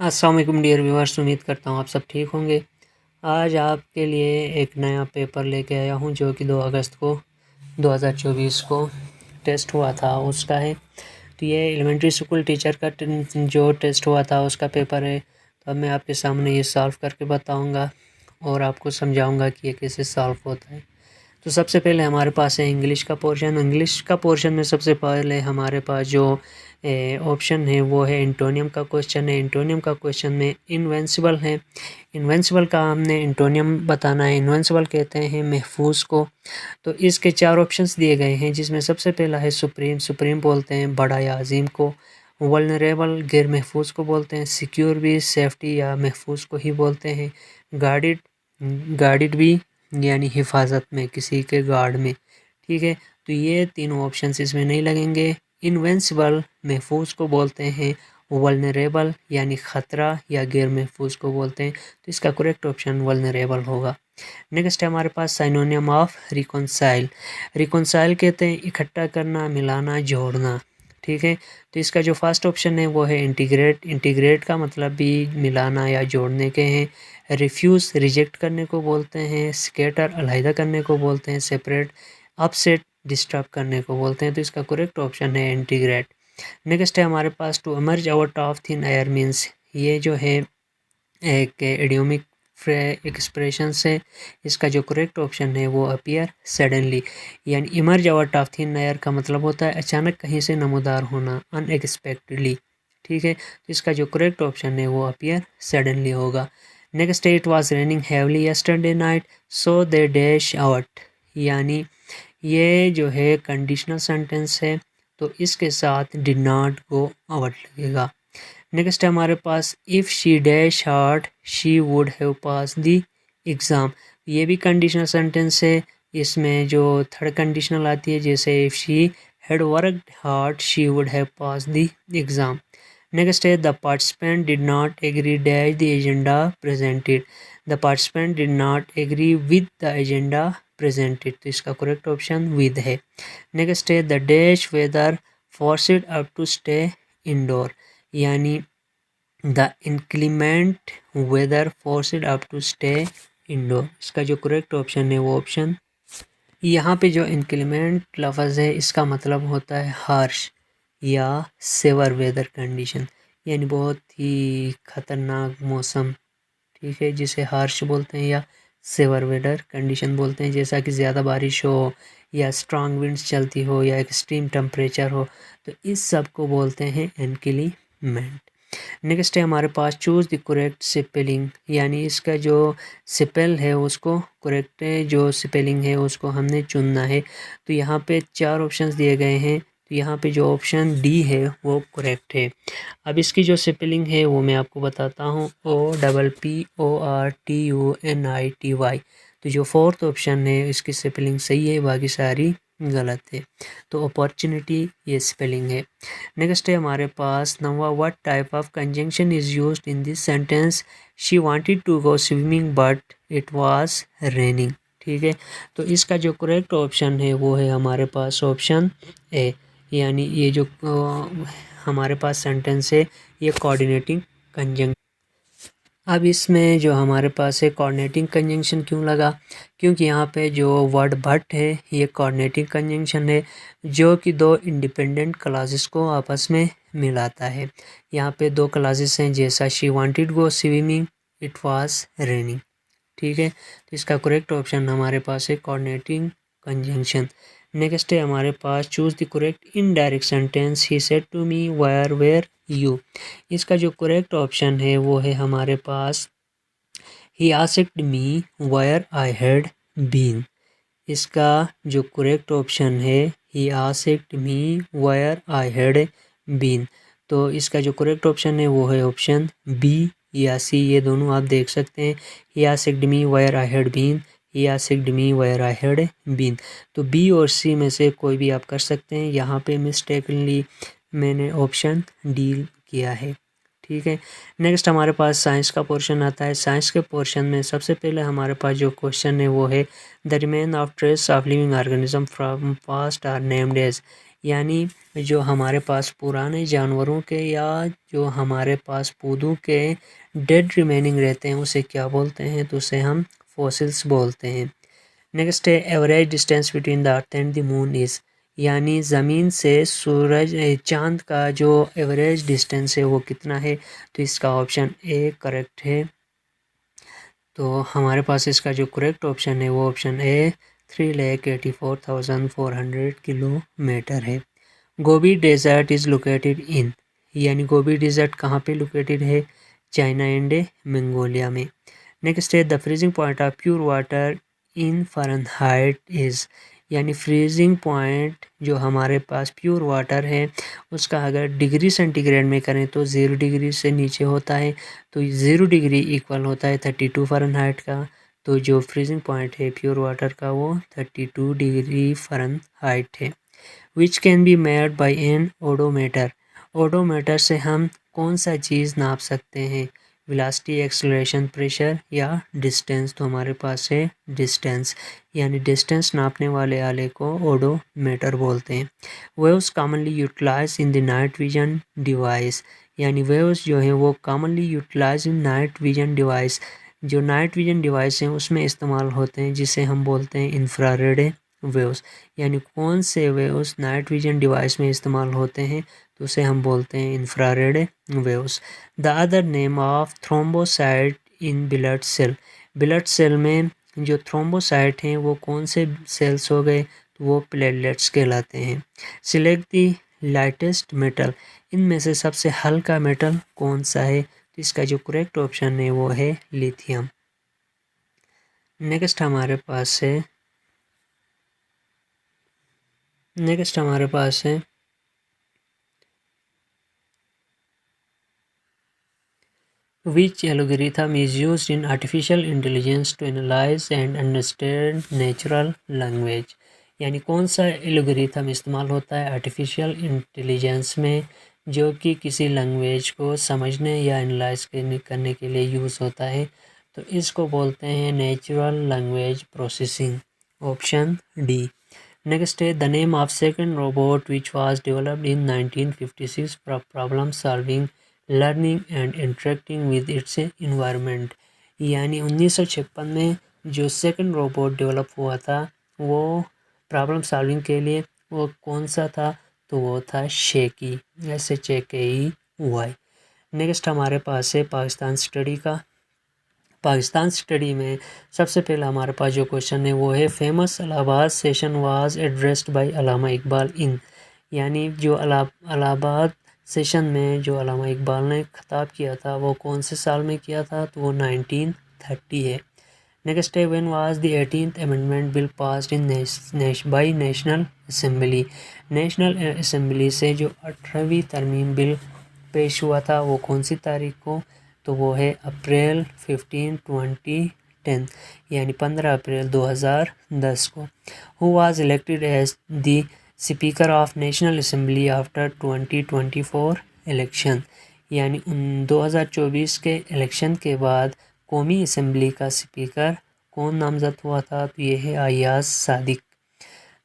अस्सलाम वालेकुम dear viewers, उम्मीद करता हूँ आप सब ठीक होंगे। आज आपके लिए एक नया पेपर लेके आया हूँ जो कि 2 अगस्त को 2024 को टेस्ट हुआ था उसका है। तो ये एलिमेंट्री स्कूल टीचर का जो टेस्ट हुआ था उसका पेपर है। तो अब मैं आपके सामने ये सॉल्व करके बताऊँगा और आपको समझाऊँगा कि ये कैसे सॉल्व होता है। तो सबसे पहले हमारे पास है इंग्लिश का पोर्शन। इंग्लिश का पोर्शन में सबसे पहले हमारे पास जो ऑप्शन है वो है एंटोनियम का क्वेश्चन है। एंटोनियम का क्वेश्चन में इनविंसिबल है। इनविंसिबल का हमने एंटोनियम बताना है। इनविंसिबल कहते हैं महफूज को। तो इसके 4 ऑप्शंस दिए गए हैं जिसमें सबसे पहला है सुप्रीम। सुप्रीम बोलते हैं बड़ा या अजीम को। वल्नरेबल गैर महफूज को बोलते हैं। सिक्योर भी सेफ्टी या महफूज को ही बोलते हैं। गार्डिड गार्डिड भी यानी हिफाजत में, किसी के गार्ड में। ठीक है, तो ये तीनों ऑप्शंस इसमें नहीं लगेंगे। इनविंसिबल महफूज को बोलते हैं। वल्नरेबल यानी ख़तरा या गैर महफूज को बोलते हैं। तो इसका करेक्ट ऑप्शन वल्नरेबल होगा। नेक्स्ट है हमारे पास साइनोनियम ऑफ रिकॉन्साइल। रिकॉन्साइल कहते हैं इकट्ठा करना, मिलाना, जोड़ना। ठीक है, तो इसका जो फर्स्ट ऑप्शन है वो है इंटीग्रेट। इंटीग्रेट का मतलब भी मिलाना या जोड़ने के हैं। रिफ्यूज़ रिजेक्ट करने को बोलते हैं। स्कैटर अलहदा करने को बोलते हैं। सेपरेट अपसेट डिस्टर्ब करने को बोलते हैं। तो इसका करेक्ट ऑप्शन है इंटीग्रेट। नेक्स्ट है हमारे पास to emerge out of thin air means, ये जो है एक इडियोमिक एक्सप्रेशन से। इसका जो करेक्ट ऑप्शन है वो अपीयर सडनली, यानी emerge out of thin air का मतलब होता है अचानक कहीं से नमूदार होना, अनएक्सपेक्टेडली। ठीक है, तो इसका जो करेक्ट ऑप्शन है वो अपीयर सडनली होगा। Next it was raining heavily yesterday night so they dash out, यानी ये जो है कंडीशनल सेंटेंस है तो इसके साथ डिड नॉट गो आउट लगेगा। नेक्स्ट है हमारे पास if she dash hard she would have pass the exam, ये भी कंडीशनल सेंटेंस है। इसमें जो थर्ड कंडीशनल आती है जैसे if she had worked hard she would have pass the exam. Next है the participant did not agree dash the agenda presented. The participant did not agree with the agenda presented, तो इसका correct option with है। Next है the dash weather forced up to stay indoor, यानी the inclement weather forced up to stay indoor. इसका जो correct option है वो option, यहाँ पे जो इनक्लीमेंट लफ्ज़ है इसका मतलब होता है हार्श या सेवर वेदर कंडीशन, यानी बहुत ही ख़तरनाक मौसम। ठीक है, जिसे हार्श बोलते हैं या सेवर वेदर कंडीशन बोलते हैं। जैसा कि ज़्यादा बारिश हो या स्ट्रॉन्ग विंड्स चलती हो या एक्सट्रीम टेम्परेचर हो, तो इस सब को बोलते हैं इनक्लीमेंट। नेक्स्ट है हमारे पास चूज़ द करेक्ट स्पेलिंग, यानी इसका जो स्पेल है उसको करेक्ट जो स्पेलिंग है उसको हमने चुनना है। तो यहाँ पे 4 ऑप्शंस दिए गए हैं, तो यहाँ पे जो ऑप्शन डी है वो करेक्ट है। अब इसकी जो स्पेलिंग है वो मैं आपको बताता हूँ, OPPORTUNITY। तो जो फोर्थ ऑप्शन है इसकी स्पेलिंग सही है, बाकी सारी गलत है। तो अपॉर्चुनिटी ये स्पेलिंग है। नेक्स्ट है हमारे पास नवा what type of conjunction is used in this sentence she wanted to go swimming but it was raining. ठीक है, तो इसका जो करेक्ट ऑप्शन है वो है हमारे पास ऑप्शन ए, यानी ये जो हमारे पास सेंटेंस है ये कोऑर्डिनेटिंग कंजंक्शन। अब इसमें जो हमारे पास है कोऑर्डिनेटिंग कंजंक्शन क्यों लगा, क्योंकि यहाँ पे जो वर्ड बट है ये कोऑर्डिनेटिंग कंजंक्शन है जो कि 2 इंडिपेंडेंट क्लासेस को आपस में मिलाता है। यहाँ पे 2 क्लासेस हैं, जैसा she wanted go swimming, it was raining. ठीक है, तो इसका करेक्ट ऑप्शन हमारे पास है कोऑर्डिनेटिंग कंजंक्शन। नेक्स्ट है हमारे पास choose the correct indirect sentence he said to me where were you. इसका जो करेक्ट ऑप्शन है वो है हमारे पास he asked me where I had been. इसका जो करेक्ट ऑप्शन है he asked me where I had been. तो इसका जो करेक्ट ऑप्शन है वो है ऑप्शन बी या सी, ये दोनों आप देख सकते हैं। He asked me where I had been, he asked me where I had been. तो बी और सी में से कोई भी आप कर सकते हैं। यहाँ पे मिस्टेकनली मैंने ऑप्शन डी किया है। ठीक है, नेक्स्ट हमारे पास साइंस का पोर्शन आता है। साइंस के पोर्शन में सबसे पहले हमारे पास जो क्वेश्चन है वो है the remain of trace of living organism from past are named as, यानी जो हमारे पास पुराने जानवरों के या जो हमारे पास पौधों के डेड रिमेनिंग रहते हैं उसे क्या बोलते हैं, तो उसे हम फॉसिल्स बोलते हैं। नेक्स्ट है average distance between the earth and the moon is, यानी ज़मीन से सूरज चांद का जो एवरेज डिस्टेंस है वो कितना है, तो इसका ऑप्शन ए करेक्ट है। तो हमारे पास इसका जो करेक्ट ऑप्शन है वो ऑप्शन ए 3,84,400 किलोमीटर है। Gobi desert is located in, यानी गोबी डेजर्ट कहाँ पे लोकेटेड है, चाइना एंड मंगोलिया में। नेक्स्ट है the freezing point of pure water in Fahrenheit is, यानी फ्रीजिंग पॉइंट जो हमारे पास प्योर वाटर है उसका अगर डिग्री सेंटीग्रेड में करें तो 0 डिग्री से नीचे होता है, तो 0 डिग्री इक्वल होता है 32 फ़ारेनहाइट का। तो जो फ्रीजिंग पॉइंट है प्योर वाटर का वो 32 डिग्री फ़ारेनहाइट है। Which can be made by an odometer, odometer से हम कौन सा चीज़ नाप सकते हैं, वेलोसिटी, एक्सेलरेशन, प्रेशर या डिस्टेंस, तो हमारे पास है डिस्टेंस, यानी डिस्टेंस नापने वाले आले को ओडोमीटर बोलते हैं। Waves commonly utilize in the night vision device, यानी वेव्स जो है वो commonly utilize in night vision device, जो नाइट विजन डिवाइस हैं उसमें इस्तेमाल होते हैं, जिसे हम बोलते हैं इंफ्रारेड वेव्स। यानी कौन से वेव्स नाइट विजन डिवाइस में इस्तेमाल होते हैं, तो उसे हम बोलते हैं infrared waves. The other name of thrombocyte in blood cell, blood cell में जो थ्रोम्बोसाइट हैं वो कौन से सेल्स हो गए, तो वो प्लेटलेट्स कहलाते हैं। सिलेक्ट द लाइटेस्ट मेटल, इनमें से सबसे हल्का मेटल कौन सा है, तो इसका जो करेक्ट ऑप्शन है वो है लिथियम। नेक्स्ट हमारे पास है Which algorithm is used in artificial intelligence to analyze and understand natural language, यानी कौन सा एल्गोरिथम इस्तेमाल होता है आर्टिफिशियल इंटेलिजेंस में जो कि किसी लैंग्वेज को समझने या एनालाइज करने के लिए यूज़ होता है, तो इसको बोलते हैं natural language processing, option D. Next है the name of second robot which was developed in 1956 for problem solving, learning and interacting with its environment, यानी 1956 में जो सेकंड रोबोट डेवलप हुआ था वो प्रॉब्लम सॉल्विंग के लिए, वो कौन सा था, तो वो था शेकी, SHAKEY। नेक्स्ट हमारे पास है पाकिस्तान स्टडी का। पाकिस्तान स्टडी में सबसे पहला हमारे पास जो क्वेश्चन है वो है famous Allahabad session was addressed by Allama Iqbal in, यानी जो इलाहाबाद सेशन में जो अल्लामा इकबाल ने खिताब किया था वो कौन से साल में किया था, तो वो 1930 है। नेक्स्ट है when was the 18th amendment bill passed in by national assembly, national assembly से जो 18वीं तरमीम बिल पेश हुआ था वो कौन सी तारीख को, तो वो है अप्रैल 15, 2010, यानी 15 अप्रैल 2010 को। Who was elected as the speaker of national assembly after 2024 election, यानी 2024 के इलेक्शन के बाद कौमी असम्बली का स्पीकर कौन नामजद हुआ था, तो ये है Ayyaz Sadiq.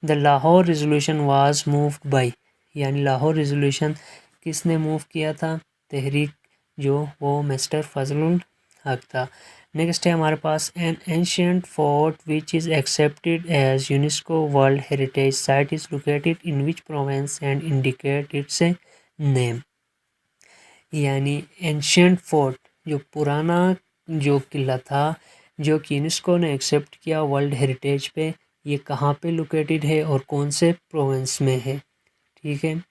The Lahore resolution was moved by, यानी लाहौर रेजोल्यूशन किसने मूव किया था, तहरीक जो वो मिस्टर फजलुल हक था। नेक्स्ट है हमारे पास an ancient fort which is accepted as UNESCO world heritage site is located in which province and indicate its name, यानी एंशियंट फोर्ट जो पुराना जो किला था जो कि यूनेस्को ने एक्सेप्ट किया वर्ल्ड हेरिटेज पे, ये कहाँ पे लोकेटेड है और कौन से प्रोविंस में है, ठीक है।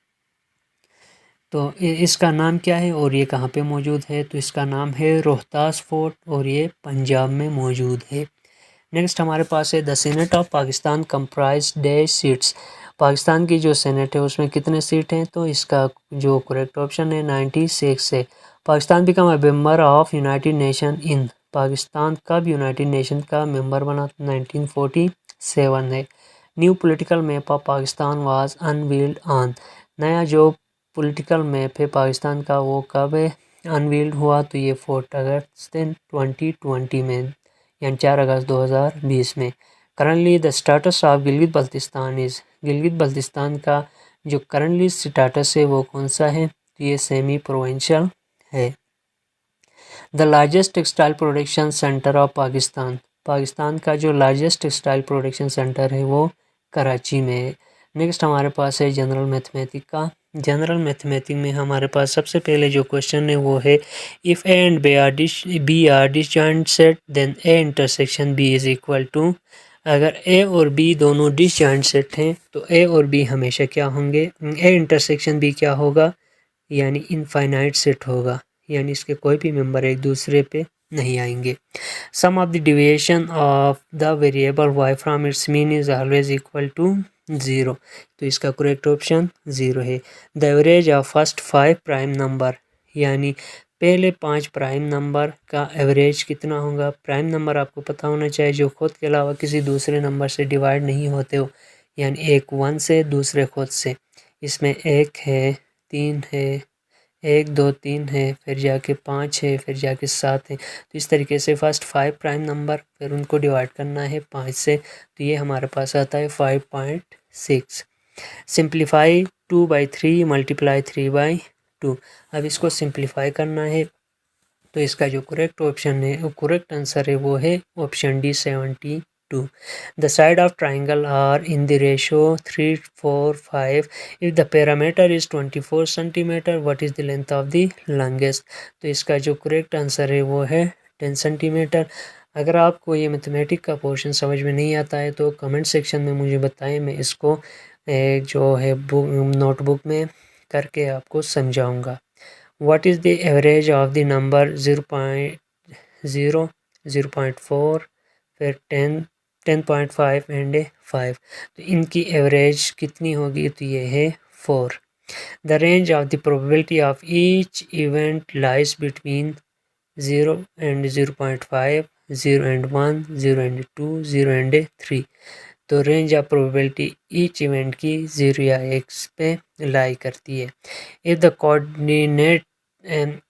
तो इसका नाम क्या है और ये कहाँ पे मौजूद है, तो इसका नाम है रोहतास फोर्ट और ये पंजाब में मौजूद है। नेक्स्ट हमारे पास है the senate of Pakistan comprise dash seats, Pakistan की जो सेनेट है उसमें कितने सीट हैं, तो इसका जो करेक्ट ऑप्शन है 96 है। Pakistan become a member of United nation in, Pakistan कब यूनाइटेड नेशन का मेंबर बना, 1947 है। New political map of Pakistan was unveiled on, नया जो पॉलिटिकल मैप है पाकिस्तान का वो कब अनवील्ड हुआ, तो ये 4 अगस्त 2020 में, यानी 4 अगस्त 2020 में। Currently the status of Gilgit Baltistan is, Gilgit Baltistan का जो करंटली स्टेटस है वो कौन सा है, तो ये सेमी प्रोविंशियल है। The largest textile production centre of Pakistan, Pakistan का जो लार्जेस्ट टेक्सटाइल प्रोडक्शन सेंटर है वो कराची में है। नेक्स्ट हमारे पास है जनरल मैथमेटिक का। जनरल मैथमेटिक में हमारे पास सबसे पहले जो क्वेश्चन है वो है if A and B are disjoint set then A intersection B is equal to, अगर ए और बी दोनों डिसजॉइंट सेट हैं तो ए और बी हमेशा क्या होंगे, ए इंटरसेक्शन बी क्या होगा, यानी इनफाइनाइट सेट होगा, यानी इसके कोई भी मेंबर एक दूसरे पे नहीं आएंगे। Sum of the deviation of the variable Y from its mean is always equal to 0, तो इसका करेक्ट ऑप्शन 0 है। The average of first 5 prime number, यानी पहले 5 प्राइम नंबर का एवरेज कितना होगा। प्राइम नंबर आपको पता होना चाहिए जो खुद के अलावा किसी दूसरे नंबर से डिवाइड नहीं होते हो, यानी एक 1 से दूसरे खुद से। इसमें 1 है, 3 है, 1 2 3 है, फिर जाके 5 है, फिर जाके 7 है। तो इस तरीके से फर्स्ट 5 प्राइम नंबर, फिर उनको डिवाइड करना है 5 से, तो ये हमारे पास आता है 5.6। Simplify 2/3 multiply 3/2। अब इसको सिंप्लीफाई करना है, तो इसका जो करेक्ट ऑप्शन है, करेक्ट आंसर है वो है option D 72। The side of triangle are in the ratio 3 4 5. If the parameter is 24 centimeter, what is the length of the longest? तो इसका जो करेक्ट आंसर है वो है 10 सेंटीमीटर। अगर आपको ये मैथमेटिक का पोर्शन समझ में नहीं आता है तो कमेंट सेक्शन में मुझे बताएं, मैं इसको जो है नोटबुक में करके आपको समझाऊंगा। What is the average of the number 0.0, 0.4, फिर 10, 10.5 एंड 5, तो इनकी एवरेज कितनी होगी, तो ये है 4। The range of the probability of each event lies between 0 and 0.5, 0 and 1, 0 and 2, 0 and 3, तो range of probability each event की 0 या x पे लाई करती है। If the coordinate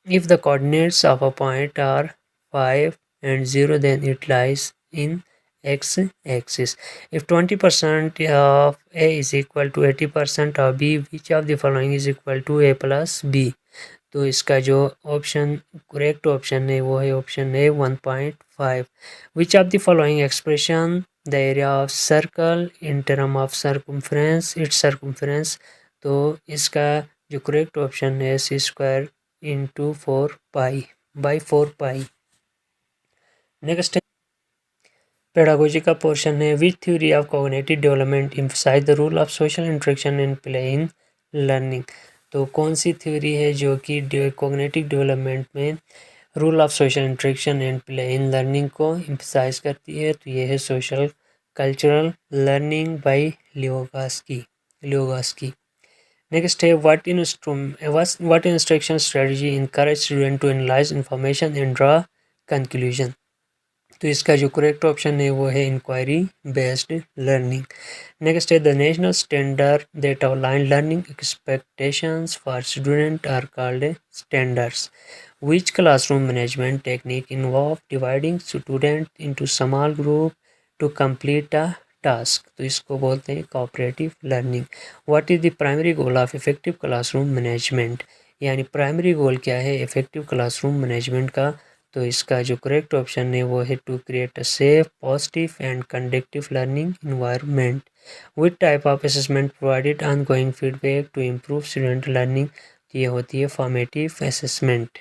if the coordinates of a point are 5 and 0, then it lies in x-axis. If 20% of A is equal to 80% of B, which of the following is equal to A plus B? तो इसका जो option correct option है वो है option A 1.5। Which of the following expression the area of circle in term of circumference its circumference, तो इसका जो correct option है c² इंटू 4 पाई। नेक्स्ट है पेडागोजी का पोर्शन है which theory of cognitive development emphasize the rule of social interaction and play in learning, तो कौन सी थ्योरी है जो कि कॉग्निटिव डेवलपमेंट में rule of social interaction and play in learning को एम्फसाइज करती है, तो ये है social cultural learning by Vygotsky. Next है what instruction strategy encourage student to analyze information and draw conclusion, तो इसका जो करेक्ट ऑप्शन है वो है इंक्वायरी बेस्ड लर्निंग। नेक्स्ट है the national standard that outline learning expectations for student are called standards. Which classroom management technique involve dividing student into small group to complete a task, तो इसको बोलते हैं cooperative learning. What is the primary goal of effective classroom management, यानी primary goal क्या है effective classroom management का, तो इसका जो करेक्ट ऑप्शन है वो है to create a safe positive and conductive learning environment. Which type of assessment provided ongoing feedback to improve student learning, ये होती है formative assessment.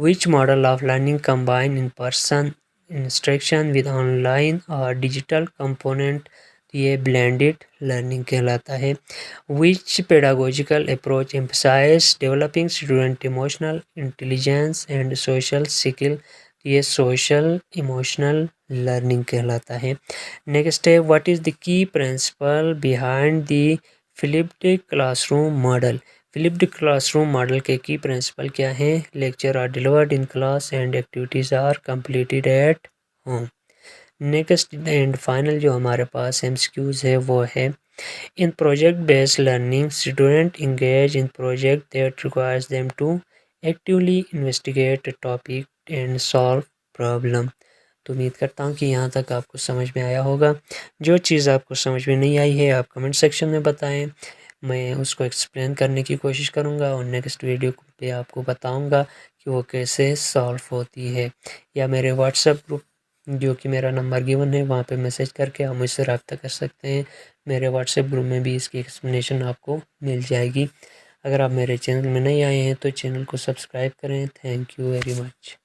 Which model of learning combine in-person instruction with online और digital component, ये blended learning कहलाता है। Which pedagogical approach emphasize developing student emotional intelligence and social skill, ये social emotional learning कहलाता है। Next है what is the key principle behind the flipped classroom model, flipped classroom model के की principle क्या हैं, lecture are delivered in class and activities are completed at home. Next and final जो हमारे पास एमसीक्यूज़ है वो है in project based learning student engage in project that requires them to actively investigate topic and solve problem. तो उम्मीद करता हूँ कि यहाँ तक आपको समझ में आया होगा। जो चीज़ आपको समझ में नहीं आई है आप कमेंट सेक्शन में बताएं, मैं उसको एक्सप्लेन करने की कोशिश करूँगा और नेक्स्ट वीडियो पे आपको बताऊँगा कि वो कैसे सॉल्व होती है। या मेरे व्हाट्सएप ग्रुप जो कि मेरा नंबर गिवन है वहाँ पे मैसेज करके आप मुझसे रब्ता कर सकते हैं। मेरे व्हाट्सएप ग्रुप में भी इसकी एक्सप्लेनेशन आपको मिल जाएगी। अगर आप मेरे चैनल में नए आए हैं तो चैनल को सब्सक्राइब करें। Thank you very much.